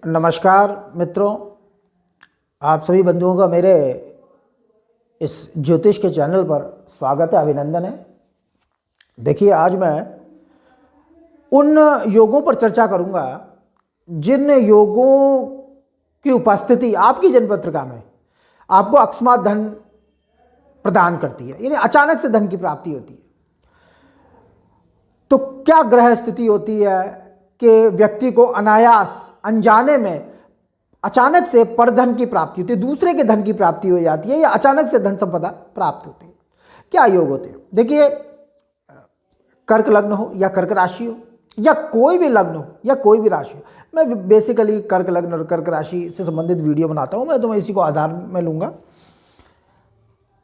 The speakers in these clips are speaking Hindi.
नमस्कार मित्रों, आप सभी बंधुओं का मेरे इस ज्योतिष के चैनल पर स्वागत है, अभिनंदन है। देखिए, आज मैं उन योगों पर चर्चा करूंगा जिन योगों की उपस्थिति आपकी जन्मपत्रिका में आपको अकस्मात धन प्रदान करती है, यानी अचानक से धन की प्राप्ति होती है। तो क्या ग्रह स्थिति होती है कि व्यक्ति को अनायास अनजाने में अचानक से परधन की प्राप्ति होती है, दूसरे के धन की प्राप्ति हो जाती है, या अचानक से धन संपदा प्राप्त होती है। क्या योग होते हैं? देखिए, कर्क लग्न हो या कर्क राशि हो या कोई भी लग्न हो या कोई भी राशि हो, मैं बेसिकली कर्क लग्न और कर्क राशि से संबंधित वीडियो बनाता हूं, मैं इसी को आधार में लूंगा।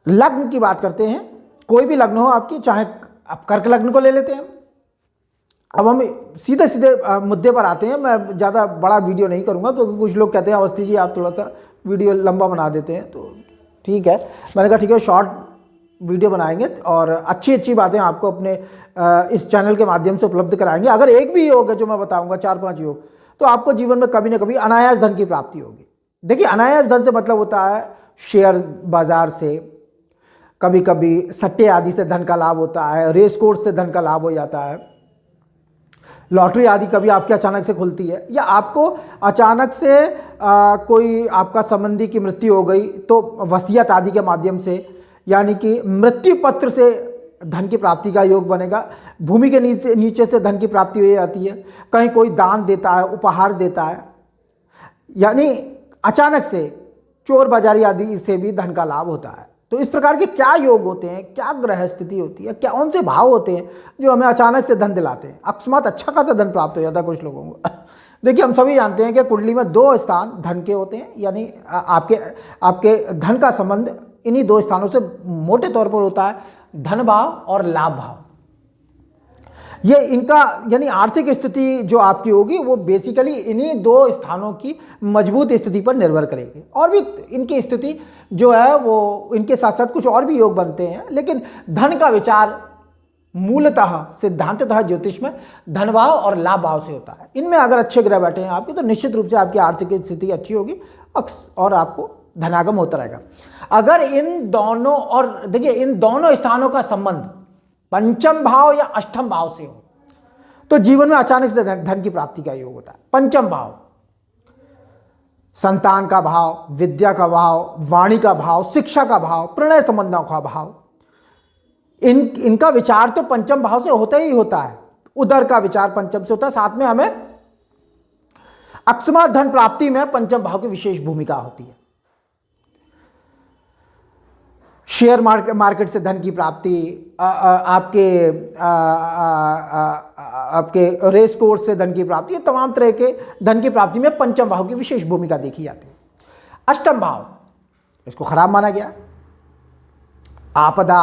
लग्न की बात करते हैं, कोई भी लग्न हो आपकी, चाहे आप कर्क लग्न को ले लेते हैं। अब हम सीधे सीधे मुद्दे पर आते हैं। मैं ज़्यादा बड़ा वीडियो नहीं करूंगा क्योंकि कुछ लोग कहते हैं अवस्थी जी आप थोड़ा सा वीडियो लंबा बना देते हैं, तो ठीक है, मैंने कहा ठीक है, शॉर्ट वीडियो बनाएंगे और अच्छी बातें आपको अपने इस चैनल के माध्यम से उपलब्ध कराएंगे। अगर एक भी योग है जो मैं बताऊंगा, 4-5 योग, तो आपको जीवन में कभी ना कभी अनायास धन की प्राप्ति होगी। देखिए, अनायास धन से मतलब होता है शेयर बाजार से, कभी कभी सट्टे आदि से धन का लाभ होता है, रेस कोर्स से धन का लाभ हो जाता है, लॉटरी आदि कभी आपके अचानक से खुलती है, या आपको अचानक से कोई आपका संबंधी की मृत्यु हो गई तो वसीयत आदि के माध्यम से, यानी कि मृत्यु पत्र से धन की प्राप्ति का योग बनेगा। भूमि के नीचे से धन की प्राप्ति हो जाती है, कहीं कोई दान देता है, उपहार देता है, यानी अचानक से चोर बाजारी आदि से भी धन का लाभ होता है। तो इस प्रकार के क्या योग होते हैं, क्या ग्रह स्थिति होती है, क्या कौन से भाव होते हैं जो हमें अचानक से धन दिलाते हैं, अकस्मात अच्छा खासा धन प्राप्त हो जाता है कुछ लोगों को। देखिए, हम सभी जानते हैं कि कुंडली में 2 स्थान धन के होते हैं, यानी आपके धन का संबंध इन्हीं 2 स्थानों से मोटे तौर पर होता है, धन भाव और लाभ भाव। ये इनका यानी आर्थिक स्थिति जो आपकी होगी वो बेसिकली इन्हीं 2 स्थानों की मजबूत स्थिति पर निर्भर करेगी। और भी इनकी स्थिति जो है वो इनके साथ साथ कुछ और भी योग बनते हैं, लेकिन धन का विचार मूलतः सिद्धांततः ज्योतिष में धन भाव और लाभ भाव से होता है। इनमें अगर अच्छे ग्रह बैठे हैं आपके, तो निश्चित रूप से आपकी आर्थिक स्थिति अच्छी होगी और आपको धनागम होता रहेगा। अगर इन दोनों, और देखिए, इन दोनों स्थानों का संबंध पंचम भाव या अष्टम भाव से हो तो जीवन में अचानक से धन की प्राप्ति का योग होता है। पंचम भाव संतान का भाव, विद्या का भाव, वाणी का भाव, शिक्षा का भाव, प्रणय संबंधों का भाव, इनका विचार तो पंचम भाव से होता ही होता है। उदर का विचार पंचम से होता है। साथ में हमें अकस्मात धन प्राप्ति में पंचम भाव की विशेष भूमिका होती है। शेयर मार्केट से धन की प्राप्ति, आपके रेस कोर्स से धन की प्राप्ति, ये तमाम तरह के धन की प्राप्ति में पंचम भाव की विशेष भूमिका देखी जाती है। अष्टम भाव, इसको खराब माना गया। आपदा,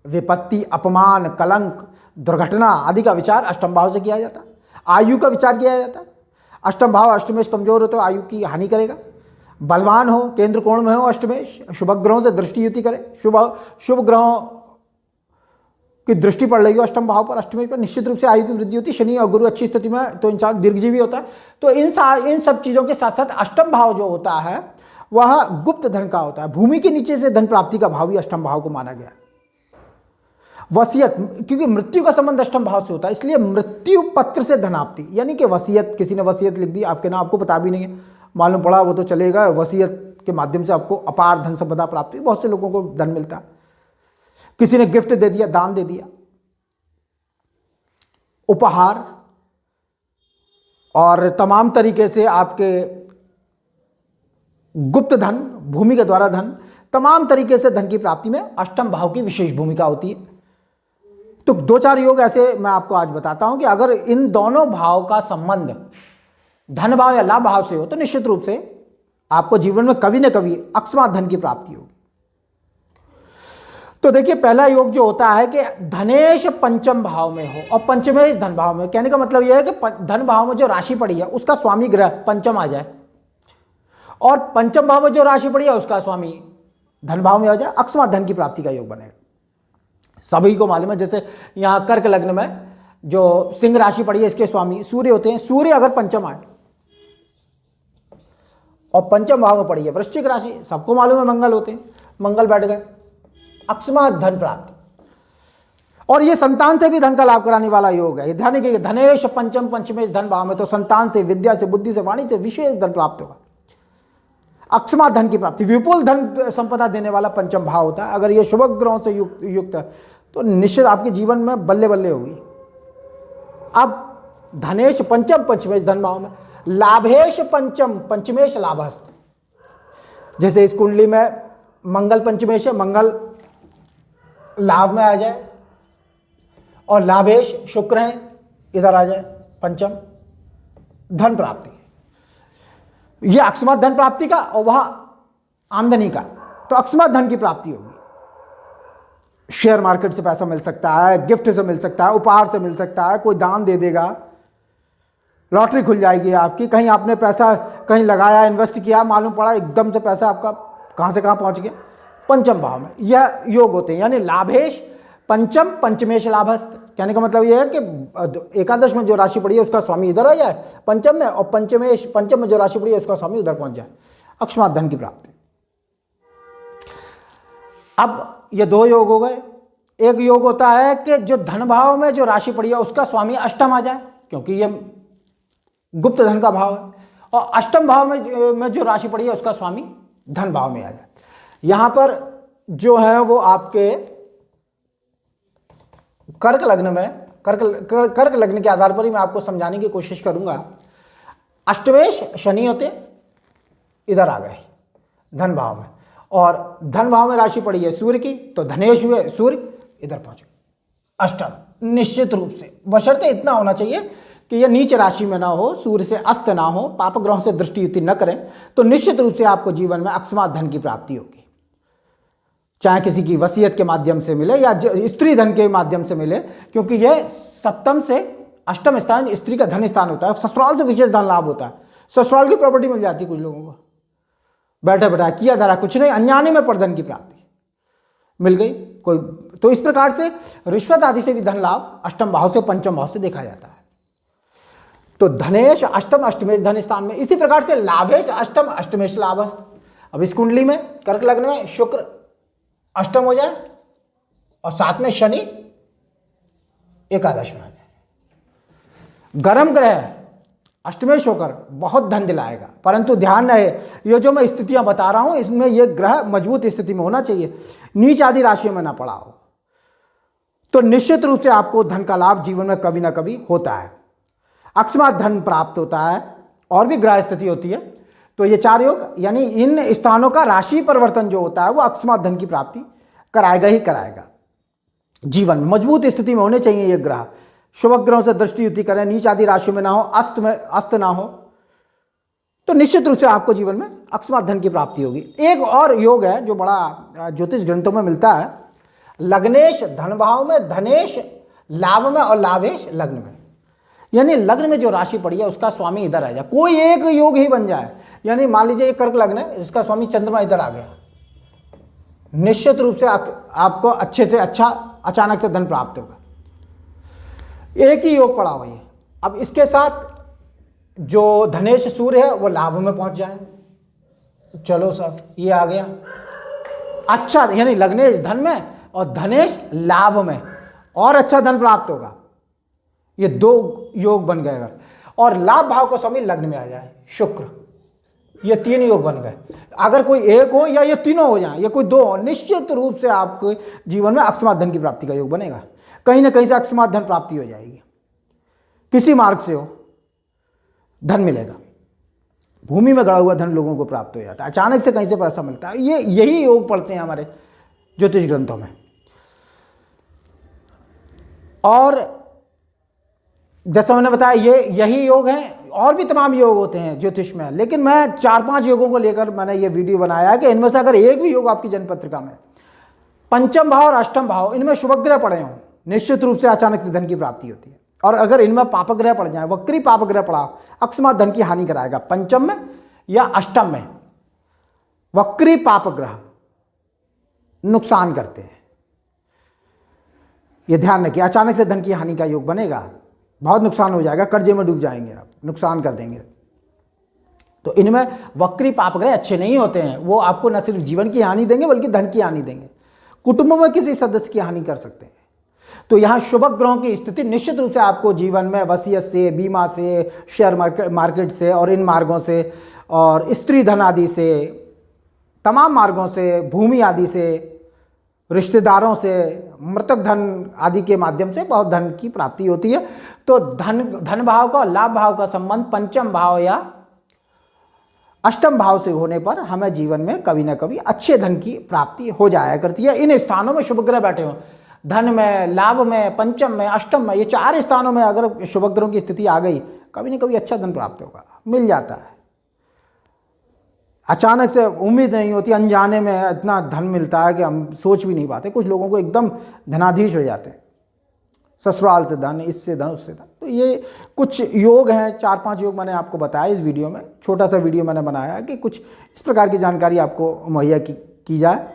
विपत्ति, अपमान, कलंक, दुर्घटना आदि का विचार अष्टम भाव से किया जाता है। आयु का विचार किया जाता है। अष्टम भाव अष्टमेश कमजोर हो तो आयु की हानि करेगा। बलवान हो, केंद्र कोण में हो अष्टमेश, शुभ ग्रहों से दृष्टि युति करे, शुभ ग्रहों की दृष्टि पड़ रही हो अष्टम भाव पर, अष्टमेश पर, निश्चित रूप से आयु की वृद्धि होती है। शनि और गुरु अच्छी स्थिति में तो इंसान दीर्घजीवी होता है। तो इन सब चीजों के साथ साथ अष्टम भाव जो होता है वह गुप्त धन का होता है। भूमि के नीचे से धन प्राप्ति का भाव ही अष्टम भाव को माना गया। वसीयत, क्योंकि मृत्यु का संबंध अष्टम भाव से होता है, इसलिए मृत्यु पत्र से धनाप्ति, यानी कि वसीयत, किसी ने वसीयत लिख दी आपके नाम, आपको पता भी नहीं है, मालूम पड़ा वो तो चलेगा, वसीयत के माध्यम से आपको अपार धन संपदा प्राप्ति, बहुत से लोगों को धन मिलता है। किसी ने गिफ्ट दे दिया, दान दे दिया, उपहार, और तमाम तरीके से आपके गुप्त धन, भूमि के द्वारा धन, तमाम तरीके से धन की प्राप्ति में अष्टम भाव की विशेष भूमिका होती है। तो 2-4 योग ऐसे मैं आपको आज बताता हूं कि अगर इन दोनों भाव का संबंध धन भाव या लाभ भाव से हो तो निश्चित रूप से आपको जीवन में कभी न कभी अकस्मात धन की प्राप्ति होगी। तो देखिए, पहला योग जो होता है कि धनेश पंचम भाव में हो और पंचमेश धन भाव में। कहने का मतलब यह है कि धन भाव में जो राशि पड़ी है उसका स्वामी ग्रह पंचम आ जाए, और पंचम भाव में जो राशि पड़ी है उसका स्वामी धन भाव में आ जाए, अकस्मात धन की प्राप्ति का योग बनेगा। सभी को मालूम है, जैसे यहां कर्क लग्न में जो सिंह राशि पड़ी है इसके स्वामी सूर्य होते हैं। सूर्य अगर पंचम आए और पंचम भाव में पड़ी है वृश्चिक राशि, सबको मालूम है मंगल होते हैं, मंगल बैठ गए, अकस्मात धन प्राप्ति। और ये संतान से भी धन का लाभ कराने वाला योग है। ध्यान रखिए, धनेश पंचम पंचमेश धन भाव में, तो संतान से, विद्या से, बुद्धि से, वाणी से विशेष धन प्राप्त होगा। अकस्मात धन की प्राप्ति, विपुल धन संपदा देने वाला पंचम भाव होता है। अगर ये शुभ ग्रहों से युक्त है तो निश्चित आपके जीवन में बल्ले बल्ले होगी। अब धनेश पंचम पंचमेश धन भाव में, लाभेश पंचम पंचमेश लाभस्थ, जैसे इस कुंडली में मंगल पंचमेश है, मंगल लाभ में आ जाए और लाभेश शुक्र है, इधर आ जाए पंचम, धन प्राप्ति, यह अकस्मात धन प्राप्ति का और वह आमदनी का, तो अकस्मात धन की प्राप्ति होगी। शेयर मार्केट से पैसा मिल सकता है, गिफ्ट से मिल सकता है, उपहार से मिल सकता है, कोई दान दे देगा, लॉटरी खुल जाएगी आपकी, कहीं आपने पैसा कहीं लगाया, इन्वेस्ट किया, मालूम पड़ा एकदम से पैसा आपका कहां से कहां पहुंच गया। पंचम भाव में यह योग होते हैं, यानी लाभेश पंचम पंचमेश लाभस्थ। कहने का मतलब यह है कि एकादश में जो राशि पड़ी है उसका स्वामी इधर आ जाए पंचम में, और पंचम में जो राशि पड़ी है उसका स्वामी उधर पहुंच जाए, अकस्मात धन की प्राप्ति। अब ये दो योग हो गए। एक योग होता है कि जो धन भाव में जो राशि पड़ी है उसका स्वामी अष्टम आ जाए, क्योंकि ये गुप्त धन का भाव है, और अष्टम भाव में जो राशि पड़ी है उसका स्वामी धन भाव में आ जाए। यहां पर जो है वो आपके कर्क लग्न में, कर्क लग्न के आधार पर ही मैं आपको समझाने की कोशिश करूंगा। अष्टमेश शनि होते, इधर आ गए धन भाव में, और धन भाव में राशि पड़ी है सूर्य की, तो धनेश हुए सूर्य, इधर पहुंचे अष्टम। निश्चित रूप से बशर्ते इतना होना चाहिए कि यह नीच राशि में ना हो, सूर्य से अस्त ना हो, पाप ग्रहों से दृष्टि युति न करें, तो निश्चित रूप से आपको जीवन में अकस्मात धन की प्राप्ति होगी। चाहे किसी की वसीयत के माध्यम से मिले या स्त्री धन के माध्यम से मिले, क्योंकि यह सप्तम से अष्टम स्थान स्त्री का धन स्थान होता है। ससुराल से विशेष धन लाभ होता है, ससुराल की प्रॉपर्टी मिल जाती है कुछ लोगों को, बैठा बैठा किया धरा कुछ नहीं, अनजाने में पर धन की प्राप्ति मिल गई कोई। तो इस प्रकार से रिश्वत आदि से भी धन लाभ अष्टम भाव से पंचम भाव से देखा जाता है। तो धनेश अष्टम अष्टमेश धन स्थान में, इसी प्रकार से लाभेश अष्टम अष्टमेश लाभस्थ। अब इस कुंडली में कर्क लग्न में शुक्र अष्टम हो जाए और साथ में शनि एकादश में आ जाए, गर्म ग्रह अष्टमेश होकर बहुत धन दिलाएगा। परंतु ध्यान रहे, ये जो मैं स्थितियां बता रहा हूं इसमें ये ग्रह मजबूत स्थिति में होना चाहिए, नीच आदि राशियों में ना पड़ा हो, तो निश्चित रूप से आपको धन का लाभ जीवन में कभी ना कभी होता है, अकस्मात धन प्राप्त होता है, और भी ग्रह स्थिति होती है। तो ये चार योग, यानी इन स्थानों का राशि परिवर्तन जो होता है वो अकस्मात धन की प्राप्ति कराएगा ही कराएगा। जीवन में मजबूत स्थिति में होने चाहिए ये ग्रह, शुभ ग्रहों से दृष्टि युति करें, नीच आदि राशियों में ना हो, अस्त ना हो, तो निश्चित रूप से आपको जीवन में अकस्मात धन की प्राप्ति होगी। एक और योग है जो बड़ा ज्योतिष ग्रंथों में मिलता है, लग्नेश धन भाव में, धनेश लाभ में और लाभेश लग्न में, यानी लग्न में जो राशि पड़ी है उसका स्वामी इधर आ जाए, कोई एक योग ही बन जाए। यानी मान लीजिए कर्क लग्न है, इसका स्वामी चंद्रमा इधर आ गया, निश्चित रूप से आपको अच्छे से अच्छा अचानक से धन प्राप्त होगा। एक ही योग पड़ा हुआ है। अब इसके साथ जो धनेश सूर्य है वो लाभ में पहुंच जाए, चलो सब ये आ गया अच्छा, यानी लग्नेश धन में और धनेश लाभ में, और अच्छा धन प्राप्त होगा। ये दो योग बन गए। अगर और लाभ भाव का स्वामी लग्न में आ जाए शुक्र, ये तीन योग बन गए। अगर कोई एक हो या ये तीनों हो जाए, ये कोई दो हो, निश्चित रूप से आपको जीवन में अकस्मात धन की प्राप्ति का योग बनेगा। कहीं ना कहीं से अकस्मात धन प्राप्ति हो जाएगी, किसी मार्ग से हो धन मिलेगा। भूमि में गड़ा हुआ धन लोगों को प्राप्त हो जाता है, अचानक से कहीं से पैसा मिलता है। ये यही योग पढ़ते हैं हमारे ज्योतिष ग्रंथों में। और जैसा मैंने बताया ये यही योग है, और भी तमाम योग होते हैं ज्योतिष में, लेकिन मैं 4-5 योगों को लेकर मैंने ये वीडियो बनाया है कि इनमें से अगर एक भी योग आपकी जन्म पत्रिका में पंचम भाव और अष्टम भाव इनमें शुभ ग्रह पड़े हों, निश्चित रूप से अचानक से धन की प्राप्ति होती है। और अगर इनमें पाप ग्रह पड़ जाए, वक्री पाप ग्रह पड़ा, अकस्मात धन की हानि कराएगा। पंचम में या अष्टम में वक्री पाप ग्रह नुकसान करते हैं, ये ध्यान रखिए। अचानक से धन की हानि का योग बनेगा, बहुत नुकसान हो जाएगा, कर्जे में डूब जाएंगे आप, नुकसान कर देंगे। तो इनमें वक्री पाप ग्रह अच्छे नहीं होते हैं, वो आपको न सिर्फ जीवन की हानि देंगे बल्कि धन की हानि देंगे, कुटुंब में किसी सदस्य की हानि कर सकते हैं। तो यहाँ शुभ ग्रहों की स्थिति निश्चित रूप से आपको जीवन में वसीयत से, बीमा से, शेयर मार्केट से और इन मार्गों से और स्त्री धन आदि से, तमाम मार्गों से, भूमि आदि से, रिश्तेदारों से, मृतक धन आदि के माध्यम से बहुत धन की प्राप्ति होती है। तो धन भाव का, लाभ भाव का संबंध पंचम भाव या अष्टम भाव से होने पर हमें जीवन में कभी ना कभी अच्छे धन की प्राप्ति हो जाया करती है। इन स्थानों में शुभ ग्रह बैठे हों, धन में, लाभ में, पंचम में, अष्टम में, ये 4 स्थानों में अगर शुभ ग्रहों की स्थिति आ गई, कभी ना कभी अच्छा धन प्राप्त होगा, मिल जाता है। अचानक से उम्मीद नहीं होती, अनजाने में इतना धन मिलता है कि हम सोच भी नहीं पाते। कुछ लोगों को एकदम धनाधीश हो जाते हैं, ससुराल से धन, इससे धन, उससे धन। तो ये कुछ योग हैं, 4-5 योग मैंने आपको बताया इस वीडियो में। छोटा सा वीडियो मैंने बनाया है कि कुछ इस प्रकार की जानकारी आपको मुहैया की जाए,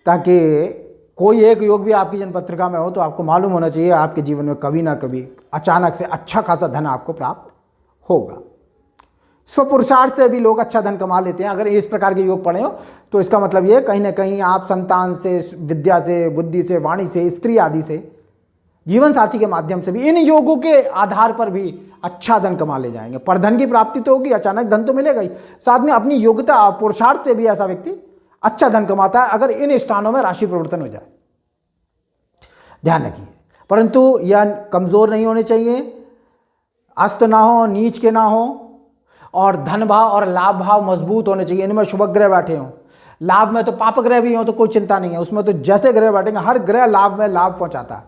ताकि कोई एक योग भी आपकी जन्मपत्रिका में हो तो आपको मालूम होना चाहिए आपके जीवन में कभी ना कभी अचानक से अच्छा खासा धन आपको प्राप्त होगा। स्वपुरुषार्थ से भी लोग अच्छा धन कमा लेते हैं। अगर इस प्रकार के योग पढ़े हो तो इसका मतलब ये कहीं ना कहीं आप संतान से, विद्या से, बुद्धि से, वाणी से, स्त्री आदि से, जीवन साथी के माध्यम से भी, इन योगों के आधार पर भी अच्छा धन कमा ले जाएंगे। पर धन की प्राप्ति तो होगी, अचानक धन तो मिलेगा ही, साथ में अपनी योग्यता और पुरुषार्थ से भी ऐसा व्यक्ति अच्छा धन कमाता है, अगर इन स्थानों में राशि परिवर्तन हो जाए। ध्यान रखिए, परंतु यह कमजोर नहीं होने चाहिए, अस्त ना हो, नीच के ना हो, और धन भाव और लाभ भाव मजबूत होने चाहिए। इनमें शुभ ग्रह बैठे हों, लाभ में तो पाप ग्रह भी हों तो कोई चिंता नहीं है, उसमें तो जैसे ग्रह बैठेंगे, हर ग्रह लाभ में लाभ पहुंचाता है,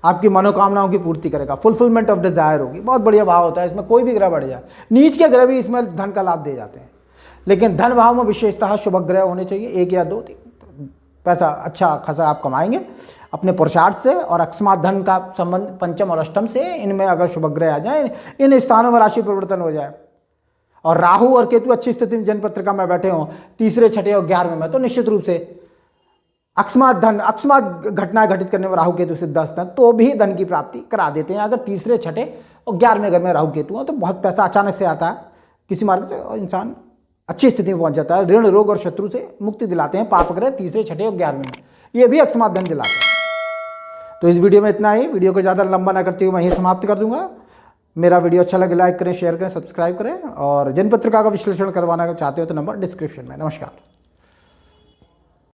आपकी मनोकामनाओं की पूर्ति करेगा, फुलफिलमेंट ऑफ डिजायर होगी। बहुत बढ़िया भाव होता है, इसमें कोई भी ग्रह बढ़ जाए। नीच के ग्रह भी इसमें धन का लाभ दे जाते हैं, लेकिन धन भाव में विशेषतः शुभ ग्रह होने चाहिए, 1 या 2, 3। पैसा अच्छा खासा आप कमाएंगे अपने पुरुषार्थ से, और अकस्मात धन का संबंध पंचम और अष्टम से, इनमें अगर शुभ ग्रह आ जाए, इन स्थानों में राशि परिवर्तन हो जाए, और राहु और केतु अच्छी स्थिति में जन्मपत्रिका में बैठे हों, 3रे, 6ठे और 11वें में, तो निश्चित रूप से अकस्मात घटनाएं घटित करने में राहु केतु सिद्धस्त हैं, तो भी धन की प्राप्ति करा देते हैं। अगर 3रे, 6ठे और 11वें घर में राहु केतु हो तो बहुत पैसा अचानक से आता है किसी मार्ग से, और इंसान अच्छी स्थिति में पहुंच जाता है। ऋण, रोग और शत्रु से मुक्ति दिलाते हैं पाप ग्रह 3रे, 6ठे और 11वें में, ये भी अकस्मात धन दिलाते हैं। तो इस वीडियो में इतना ही। वीडियो को ज़्यादा लंबा ना करते हुए मैं यही समाप्त कर दूंगा। मेरा वीडियो अच्छा लगे लाइक करें, शेयर करें, सब्सक्राइब करें, और जन्मपत्रिका का विश्लेषण करवाना चाहते हो तो नंबर डिस्क्रिप्शन में। नमस्कार।